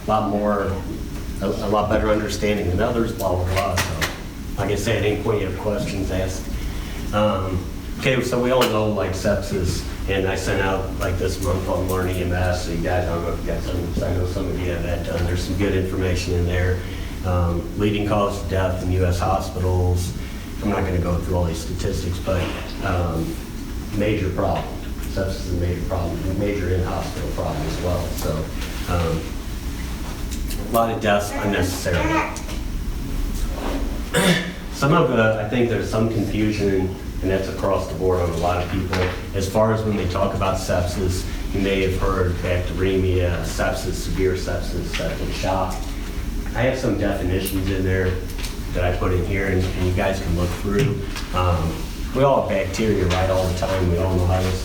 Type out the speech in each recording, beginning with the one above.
a lot better understanding than others, blah, blah, blah. So, like I said, at any point you have questions, ask. Okay, so we all know like sepsis, and I sent out like this month on Learning MS, so you guys, I don't know if you got some, I know some of you have that done. There's some good information in there. Leading cause of death in U.S. hospitals. I'm not going to go through all these statistics, but major problem. Sepsis is a major problem, major in-hospital problem as well. So a lot of deaths unnecessarily. I think there's some confusion, and that's across the board on a lot of people. As far as when they talk about sepsis, you may have heard bacteremia, sepsis, severe sepsis, septic shock. I have some definitions in there that I put in here, and you guys can look through. We all have bacteria, right, all the time. We all know how this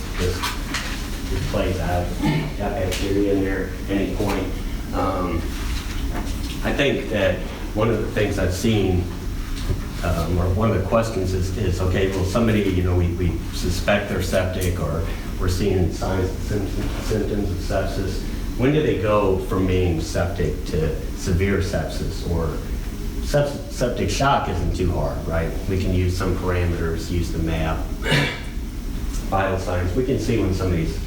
plays out. Got bacteria in there at any point. I think that one of the things I've seen, or one of the questions is okay, well, somebody, we suspect they're septic, or we're seeing signs and symptoms of sepsis. When do they go from being septic to severe sepsis? Or septic shock isn't too hard, right? We can use some parameters, use the map, vital signs. We can see when somebody's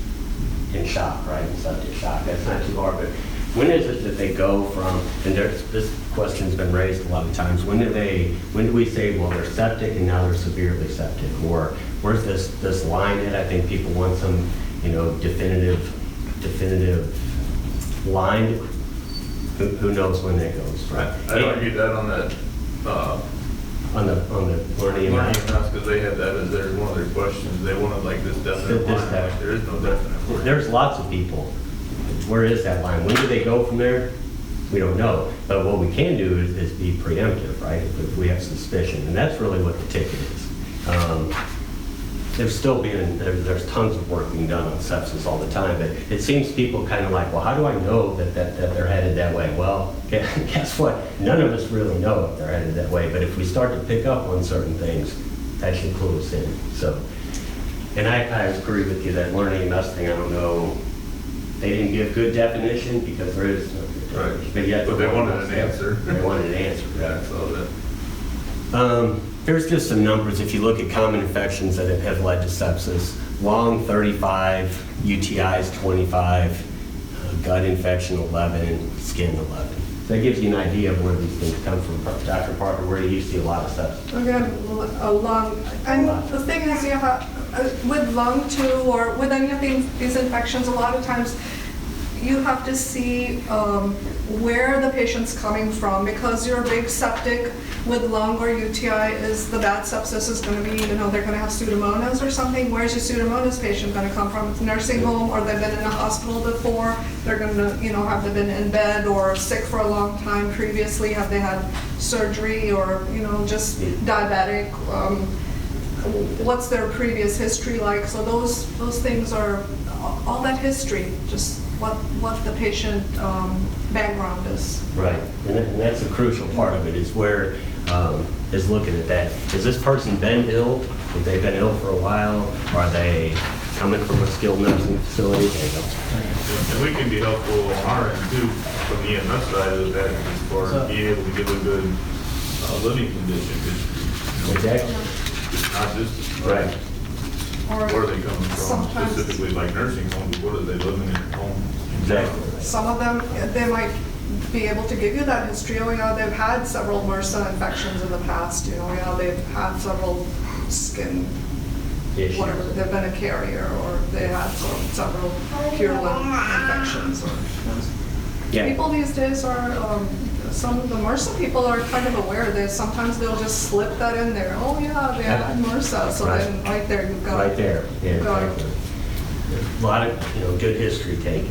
in shock, right? In septic shock, that's not too hard. But when is it that they go from, and this question's been raised a lot of times, when do we say, well, they're septic and now they're severely septic? Or where's this line at? I think people want some, definitive line. Who knows when that goes, right? I argued that on that on the learning because they had that as one of their questions. They wanted like this definite line. There is no definite line. There's lots of people. Where is that line? When do they go from there? We don't know. But what we can do is be preemptive, right? If we have suspicion, and that's really what the ticket is. There's tons of work being done on sepsis all the time, but it seems people kind of like, well, how do I know that they're headed that way? Well, guess what? None of us really know if they're headed that way, but if we start to pick up on certain things, that should clue us in. So, and I agree with you that learning MS thing, I don't know, they didn't give good definition because there is no good definition. Right. But they wanted an answer. They wanted an answer. Yeah, so that. Here's just some numbers. If you look at common infections that have led to sepsis, lung 35, UTIs 25, gut infection 11, skin 11. So that gives you an idea of where these things come from. Dr. Parker, where do you see a lot of sepsis? Again, a lung. And the thing is, you have, with lung too, or with any of these infections, a lot of times you have to see where the patient's coming from, because your big septic with lung or UTI is the bad sepsis is going to be, they're going to have Pseudomonas or something. Where's your Pseudomonas patient going to come from? It's a nursing home, or they've been in a hospital before. They're going to, have they been in bed or sick for a long time previously? Have they had surgery, or, just diabetic? What's their previous history like? So those things are, all that history, just what the patient background is. Right, and that's a crucial part of it, is where, is looking at that. Has this person been ill? Have they been ill for a while? Are they coming from a skilled nursing facility? And we can be helpful on our end too, from the EMS side of that, as far as being able to give a good living condition history. Exactly. It's not just right. Where are they coming from? Specifically, like nursing homes, what are they living in at home? Exactly. Some of them, they might be able to give you that history. They've had several MRSA infections in the past. They've had several skin issues. Whatever, they've been a carrier, or they had several purulent infections. People these days are, some of the MRSA people are kind of aware that sometimes they'll just slip that in there. Oh yeah, they had MRSA, so then right there you've got right there. Yeah, exactly. A lot of good history taken,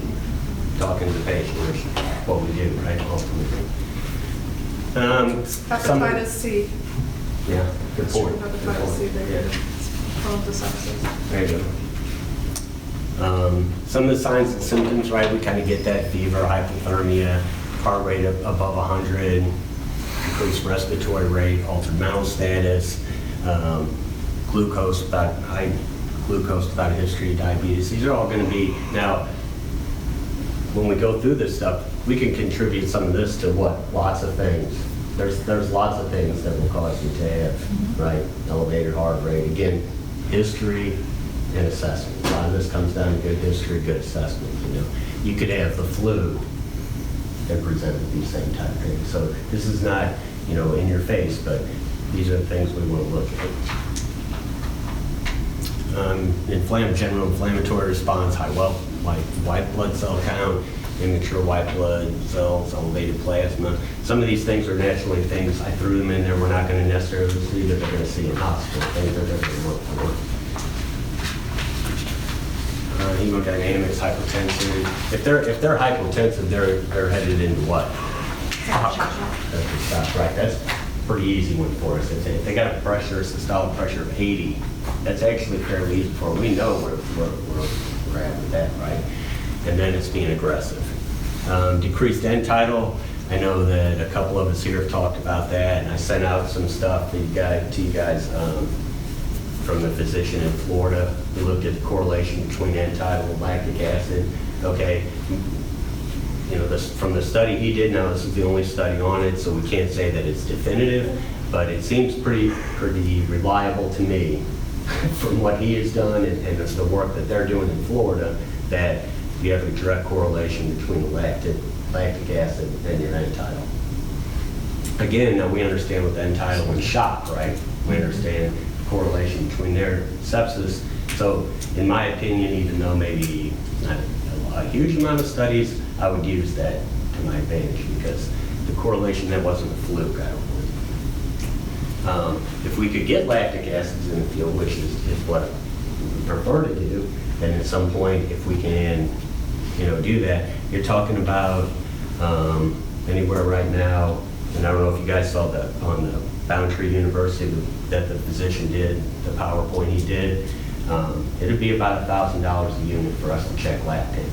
talking to the patient, which is what we do, right? Ultimately. Hepatitis C. Yeah, good point. Hepatitis C, they're prone to sepsis. There you go. Some of the signs and symptoms, right? We kind of get that: fever, hypothermia, heart rate above 100, increased respiratory rate, altered mental status, high glucose without a history of diabetes. These are all going to be, now, when we go through this stuff, we can contribute some of this to what? Lots of things. There's lots of things that will cause you to have, right, elevated heart rate. Again, history and assessment. A lot of this comes down to good history, good assessment. You could have the flu and present with these same type of things. So this is not, in your face, but these are the things we want to look at. General inflammatory response, high white blood cell count, immature white blood cells, elevated plasma. Some of these things are naturally things, I threw them in there, we're not going to necessarily see that they're going to see in hospital, things that they're going to look for. Hemodynamics, hypertension. If they're hypotensive, they're headed into what? Right, that's a pretty easy one for us. If they got a systolic pressure of 80, that's actually fairly easy for them. We know where we're at with that, right? And then it's being aggressive. Decreased end tidal. I know that a couple of us here have talked about that, and I sent out some stuff to you guys from the physician in Florida. We looked at the correlation between end tidal and lactic acid. Okay, from the study he did, now this is the only study on it, so we can't say that it's definitive, but it seems pretty reliable to me from what he has done and it's the work that they're doing in Florida, that you have a direct correlation between lactic acid and your end tidal. Again, now we understand with end tidal and shock, right? We understand the correlation between their sepsis. So in my opinion, even though maybe not a huge amount of studies, I would use that to my advantage because the correlation, that wasn't a fluke, I don't believe. If we could get lactic acids in the field, which is what we prefer to do, then at some point, if we can, do that, you're talking about anywhere right now, and I don't know if you guys saw that on the Boundtree University that the physician did, the PowerPoint he did, it'd be about $1,000 a unit for us to check lactate.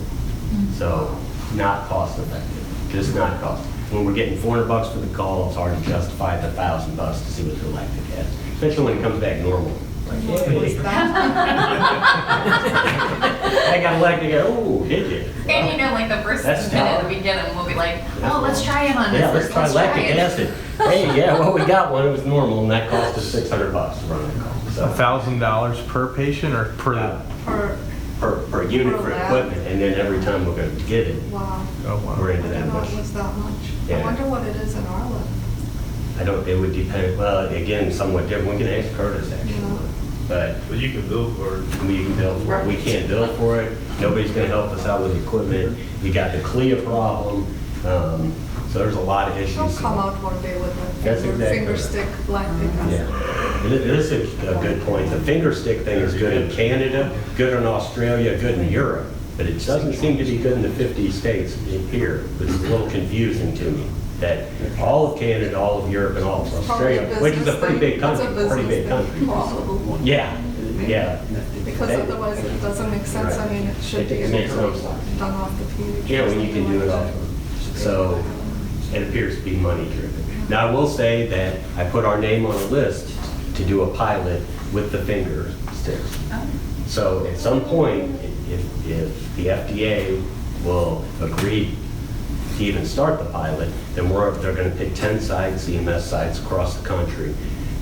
So not cost effective, just not cost. When we're getting $400 for the call, it's hard to justify the $1,000 to see what their lactic acid, especially when it comes back normal. Like, hey. I got lactic acid. Oh, did you? And like the first That's minute tough. that we get them, we'll be like, oh, let's try it on this. Yeah, let's try lactic it. acid. Hey, yeah, well, we got one. It was normal, and that cost us $600 to run the call. So $1,000 per patient or per? per unit Per for lab. equipment, and then every time we're going to get it, Wow. Oh, wow. we're I into that didn't know much. it was that much. I Yeah. wonder what it is in our lab. It would depend, well, again, somewhat different. We can ask Curtis actually, Yeah. but But you can bill for it. we can bill for it. We can't bill for it. Nobody's going to help us out with equipment. You got the CLIA problem. So there's a lot of issues. Don't come out one day with a That's exactly finger right. stick lactic acid. Yeah, it is a good point. The finger stick thing is good in Canada, good in Australia, good in Europe, but it doesn't seem to be good in the 50 states here. It's a little confusing to me that all of Canada, all of Europe, and all of Probably Australia, which is a pretty big country, It's a pretty big business country. thing, probably. Yeah, yeah. Because otherwise it doesn't make sense. I mean, it should be It makes no sense. done off the pH. Yeah, when you can do it all. So it appears to be money driven. Now, I will say that I put our name on a list to do a pilot with the finger sticks. So at some point, if the FDA will agree to even start the pilot, then they're going to pick 10 sites, CMS sites across the country.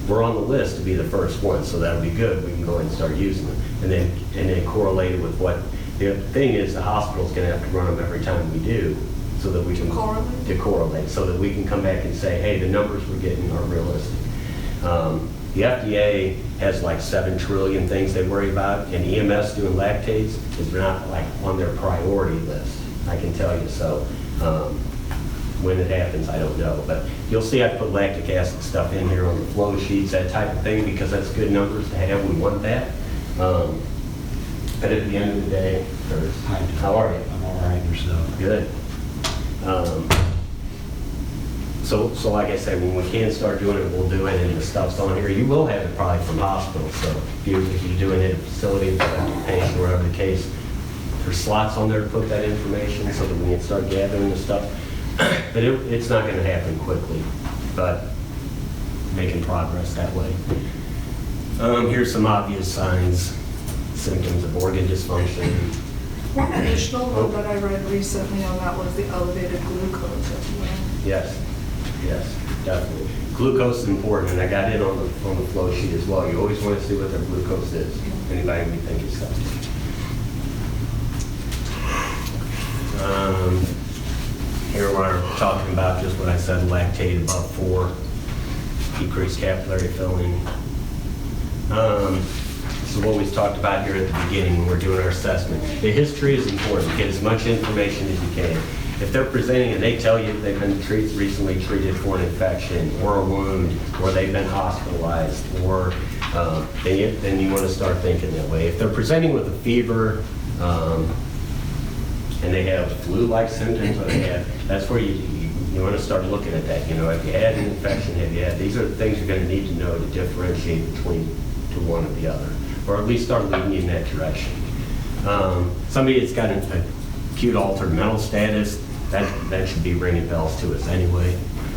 We're on the list to be the first one, so that'll be good. We can go ahead and start using them. And then correlate it with what, the thing is, the hospital's going to have to run them every time we do, so that we can correlate? to correlate, so that we can come back and say, hey, the numbers we're getting are realistic. The FDA has like 7 trillion things they worry about, and EMS doing lactates is not like on their priority list, I can tell you. So when it happens, I don't know, but you'll see I put lactic acid stuff in here on the flow sheets, that type of thing, because that's good numbers to have. We want that. But at the end of the day, how are you? I'm all right, yourself. Good. So like I said, when we can start doing it, we'll do it, and the stuff's on here. You will have it probably from hospitals, so if you're doing it at a facility, patient, whatever the case, there's slots on there to put that information so that we can start gathering the stuff. But it's not going to happen quickly, but making progress that way. Here's some obvious signs, symptoms of organ dysfunction. One additional one that I read recently on that was the elevated glucose as well. Yes, yes, definitely. Glucose is important, and I got it on the flow sheet as well. You always want to see what their glucose is. Anybody we think is septic. Here we're talking about just what I said, lactate above 4, decreased capillary filling. So what we talked about here at the beginning when we're doing our assessment. The history is important. Get as much information as you can. If they're presenting and they tell you they've been recently treated for an infection or a wound, or they've been hospitalized, or then you want to start thinking that way. If they're presenting with a fever and they have flu-like symptoms, or that's where you want to start looking at that. You know, have you had an infection? Have you had? These are the things you're going to need to know to differentiate between one or the other, or at least start leading you in that direction. Somebody that's got an acute altered mental status, that should be ringing bells to us anyway.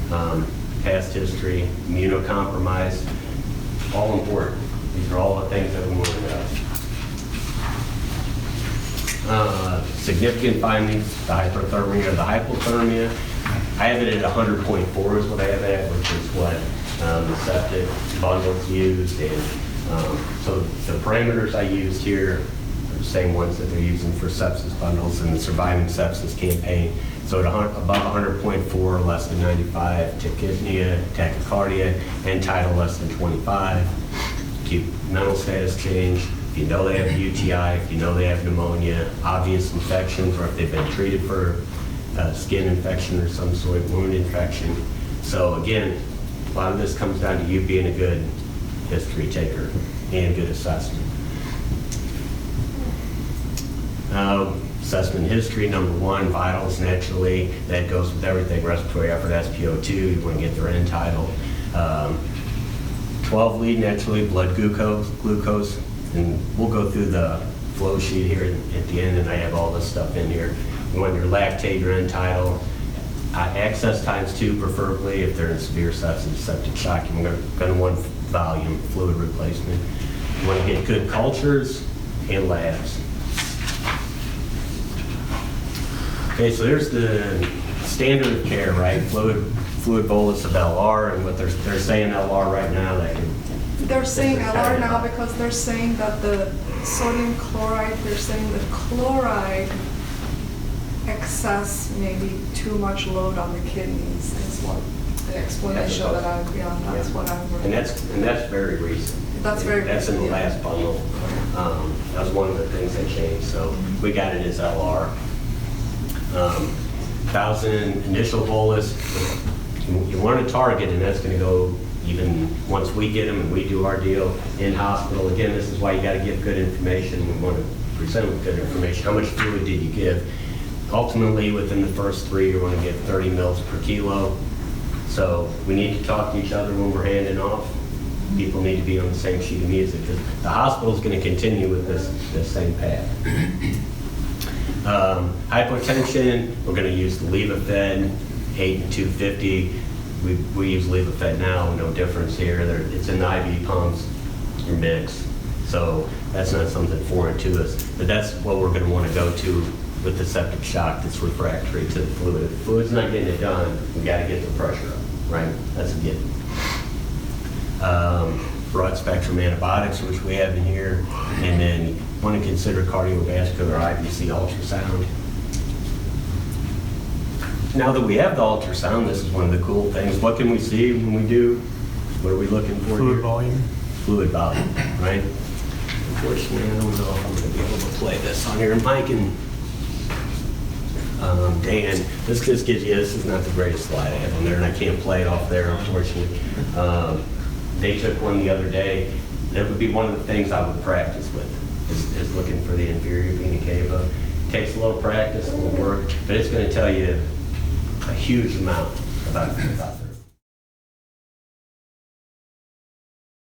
Past history, immunocompromised, all important. These are all the things that we want to know. Significant findings, the hyperthermia or the hypothermia. I have it at 100.4 is what I have it at, which is what the septic bundles used. And so the parameters I used here are the same ones that they're using for sepsis bundles and the Surviving Sepsis campaign. So at above 100.4, less than 95, tachypnea, tachycardia, and tidal less than 25. Acute mental status change. If you know they have a UTI, if you know they have pneumonia, obvious infections, or if they've been treated for skin infection or some sort of wound infection. So again, a lot of this comes down to you being a good history taker and good assessment. Assessment history, number 1, vitals naturally. That goes with everything, respiratory effort, SpO2, you want to get their end tidal. 12 lead naturally, blood glucose, and we'll go through the flow sheet here at the end, and I have all this stuff in here. You want your lactate, your end tidal, access times 2 preferably if they're in severe sepsis, septic shock. You're going to want volume, fluid replacement. You want to get good cultures and labs. Okay, so there's the standard of care, right? Fluid bolus of LR, and what they're saying LR right now, that can. They're saying LR now because they're saying that the sodium chloride, they're saying the chloride excess may be too much load on the kidneys is what the explanation that I've, that's what I've heard. And that's very recent. That's very That's in the recent, last bundle. That was one of the things that changed, so we got it as LR. 1,000 initial bolus. You want to target, and that's going to go even once we get them and we do our deal in hospital. Again, this is why you got to give good information. We want to present with good information. How much fluid did you give? Ultimately, within the first 3, you want to give 30 mils per kilo. So we need to talk to each other when we're handing off. People need to be on the same sheet of music because the hospital is going to continue with this same path. Hypotension, we're going to use the Levofed, 8 and 250. We use Levofed now, no difference here. It's in the IV pumps, your mix. So that's not something foreign to us. But that's what we're going to want to go to with the septic shock that's refractory to the fluid. If the fluid's not getting it done, we got to get the pressure up, right? That's a given. Broad spectrum antibiotics, which we have in here, and then want to consider cardiovascular IVC ultrasound. Now that we have the ultrasound, this is one of the cool things. What can we see when we do? What are we looking for Fluid here? volume. Fluid volume, right? Unfortunately, I don't know if I'm going to be able to play this on here. Mike and Dan, this just gives you, this is not the greatest slide I have on there, and I can't play it off there, unfortunately. They took one the other day. That would be one of the things I would practice with, is looking for the inferior vena cava. It takes a little practice, a little work, but it's going to tell you a huge amount about this.